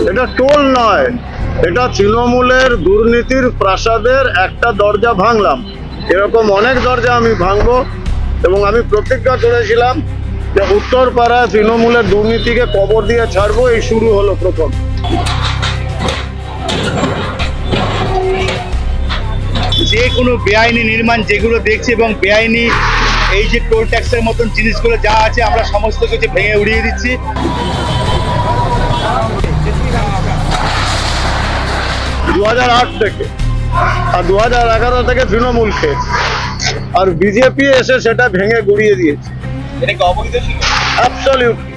এটা টোল নয়, এটা তৃণমূলের দুর্নীতির প্রাসাদের একটা দরজা ভাঙলাম। এরকম অনেক দরজা আমি ভাঙবো এবং আমি প্রতিজ্ঞা করেছিলাম যে উত্তরপাড়ায় তৃণমূলের দুর্নীতিকে কবর দিয়ে ছাড়বো। এই শুরু হলো প্রথম। যে কোনো বেআইনি নির্মাণ যেগুলো দেখছি এবং বেআইনি এই যে টোল ট্যাক্সের মতন জিনিসগুলো যা আছে আমরা সমস্ত কিছু ভেঙে উড়িয়ে দিচ্ছি। 2008 থেকে আর 2011 থেকে তৃণমূল খেয়েছে, আর বিজেপি এসে সেটা ভেঙে গুড়িয়ে দিয়েছে। এটা কি অবৈধ ছিল? অ্যাবসলিউটলি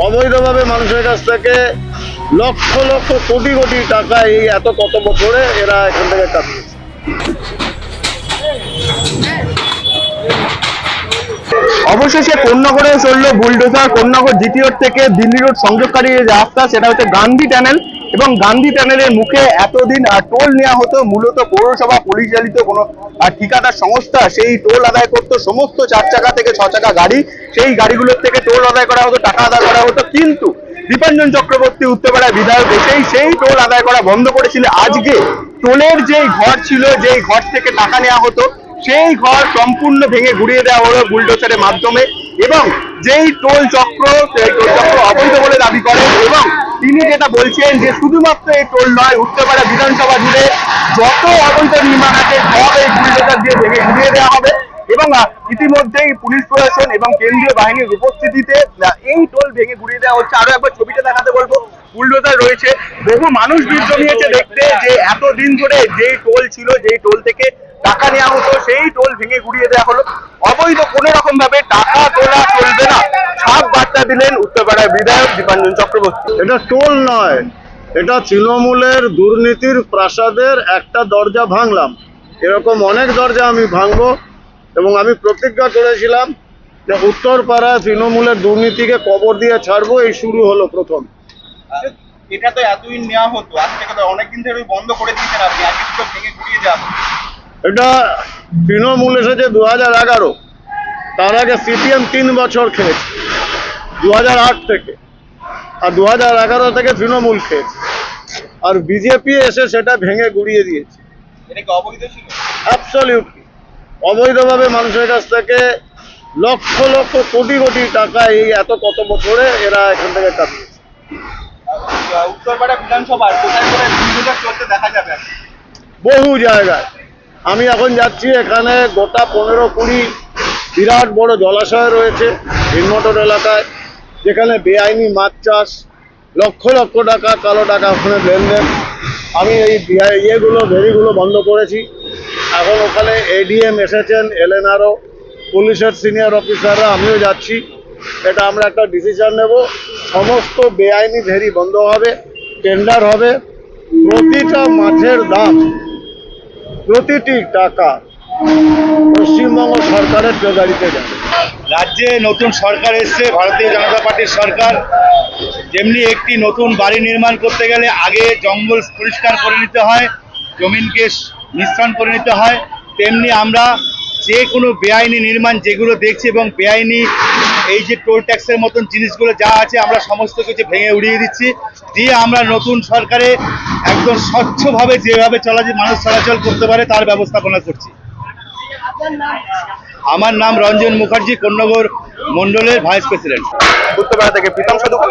অবৈধভাবে মানুষের কাছ থেকে লক্ষ লক্ষ কোটি কোটি টাকা এই কত বছরে এরা এখান থেকে কাটিয়েছে। অবশেষে কোন্নগরে চললো বুলডোজার। কোন্নগর জিটি রোড থেকে দিল্লি রোড সংযোগকারী যে রাস্তা, সেটা হচ্ছে গান্ধী টানেল। এবং গান্ধী টানেলের মুখে এতদিন টোল নেওয়া হতো, মূলত পৌরসভা পুলিশ চালিত কোনো ঠিকাদার সংস্থা সেই টোল আদায় করতো। সমস্ত 4 চাকা থেকে 6 চাকা গাড়ি, সেই গাড়িগুলোর থেকে টোল আদায় করা হতো, টাকা আদায় করা হতো। কিন্তু দীপাঞ্জন চক্রবর্তী উত্তরপাড়ার বিধায়ক এসেই সেই টোল আদায় করা বন্ধ করেছিল। আজকে টোলের যেই ঘর ছিল, যেই ঘর থেকে টাকা নেওয়া হতো, সেই ঘর সম্পূর্ণ ভেঙে গুড়িয়ে দেওয়া হলো বুলডোজারের মাধ্যমে। এবং যেই টোল চক্র, সেই টোল চক্র অবৈধ বলে দাবি করেন। এবং তিনি যেটা বলছেন যে শুধুমাত্র এই টোল নয়, উত্তরপাড়া বিধানসভা জুড়ে যত অবৈধ নির্মাণ আছে সব এই বুলডোজার দিয়ে ভেঙে গুড়িয়ে দেওয়া হবে। এবং ইতিমধ্যেই পুলিশ প্রশাসন এবং কেন্দ্রীয় বাহিনীর উপস্থিতিতে এই টোল ভেঙে গুড়িয়ে দেওয়া হচ্ছে। আরো একবার ছবিটা দেখাতে বলবো। বুলডোজার রয়েছে, বহু মানুষ ভিড় জমিয়েছে দেখতে যে এতদিন ধরে যেই টোল ছিল, যেই টোল থেকে টাকা নেওয়া হতো, সেই টোল ভেঙে গুড়িয়ে দেওয়া হলো। অবৈধ কোনো রকম ভাবে টাকা তোলা চলবে না, ছাপ বার্তা দিলেন উত্তরপাড়ার বিধায়ক দীপাঞ্জন চক্রবর্তী। এটা টোল নয়, এটা তৃণমূলের দুর্নীতির প্রাসাদের একটা দরজা ভাঙলাম। এরকম অনেক দরজা আমি ভাঙবো এবং আমি প্রতিজ্ঞা করেছিলাম যে উত্তরপাড়ায় তৃণমূলের দুর্নীতিকে কবর দিয়ে ছাড়বো। এই শুরু হলো প্রথম। এটা তো এতদিন নেওয়া হতো, আজ থেকে তো অনেকদিন ধরে বন্ধ করে দিয়েছেন আপনি, আজকে তো ভেঙে গুড়িয়ে দেওয়া হতো। এটা তৃণমূল এসেছে 2011, তার আগে সিপিএম 3 বছর খেয়েছে 2008 থেকে, আর 2011 থেকে তৃণমূল খেয়েছে, আর বিজেপি এসে সেটা ভেঙে গুড়িয়ে দিয়েছে। এটা কি অবৈধ ছিল? অ্যাবসলিউটলি অবৈধভাবে মানুষের কাছ থেকে লক্ষ লক্ষ কোটি কোটি টাকা এই কত বছরে এরা এখান থেকে কাটিয়েছে। উত্তরপাড়া বিধানসভার কোথায় কোথায় বুলডোজার চলতে দেখা যাবে? বহু জায়গায় আমি এখন যাচ্ছি, এখানে গোটা 15-20 বিরাট বড় জলাশয় রয়েছে হিনমটর এলাকায়, যেখানে বেআইনি মাছ চাষ, লক্ষ লক্ষ টাকা কালো টাকা ওখানে লেনদেন। আমি এই ভেরিগুলো বন্ধ করেছি। এখন ওখানে এডিএম এসেছেন, এলএনআরও, পুলিশের সিনিয়র অফিসাররা, আমিও যাচ্ছি। এটা আমরা একটা ডিসিশন নেব, সমস্ত বেআইনি ভেরি বন্ধ হবে, টেন্ডার হবে, প্রতিটা মাছের দাম, প্রতিটি টাকা পশ্চিমবঙ্গ সরকারের ট্রেজারিতে যাবে। রাজ্যে নতুন সরকার এসছে, ভারতীয় জনতা পার্টির সরকার। যেমনি একটি নতুন বাড়ি নির্মাণ করতে গেলে আগে জঙ্গল পরিষ্কার করে নিতে হয়, জমিনকে মিশ্রণ করে নিতে হয়, তেমনি আমরা যে কোনো বেআইনি নির্মাণ যেগুলো দেখছি এবং বেআইনি এই যে টোল ট্যাক্সের মতন জিনিসগুলো যা আছে আমরা সমস্ত কিছু ভেঙে উড়িয়ে দিচ্ছি, দিয়ে আমরা নতুন সরকারে একদম স্বচ্ছভাবে যেভাবে মানুষ চলাচল করতে পারে তার ব্যবস্থাপনা করছি। আমার নাম রঞ্জন মুখার্জি, কোন্নগর মন্ডলের ভাইস প্রেসিডেন্ট। উত্তরপাড়া থেকে প্রীতম সাধুকার।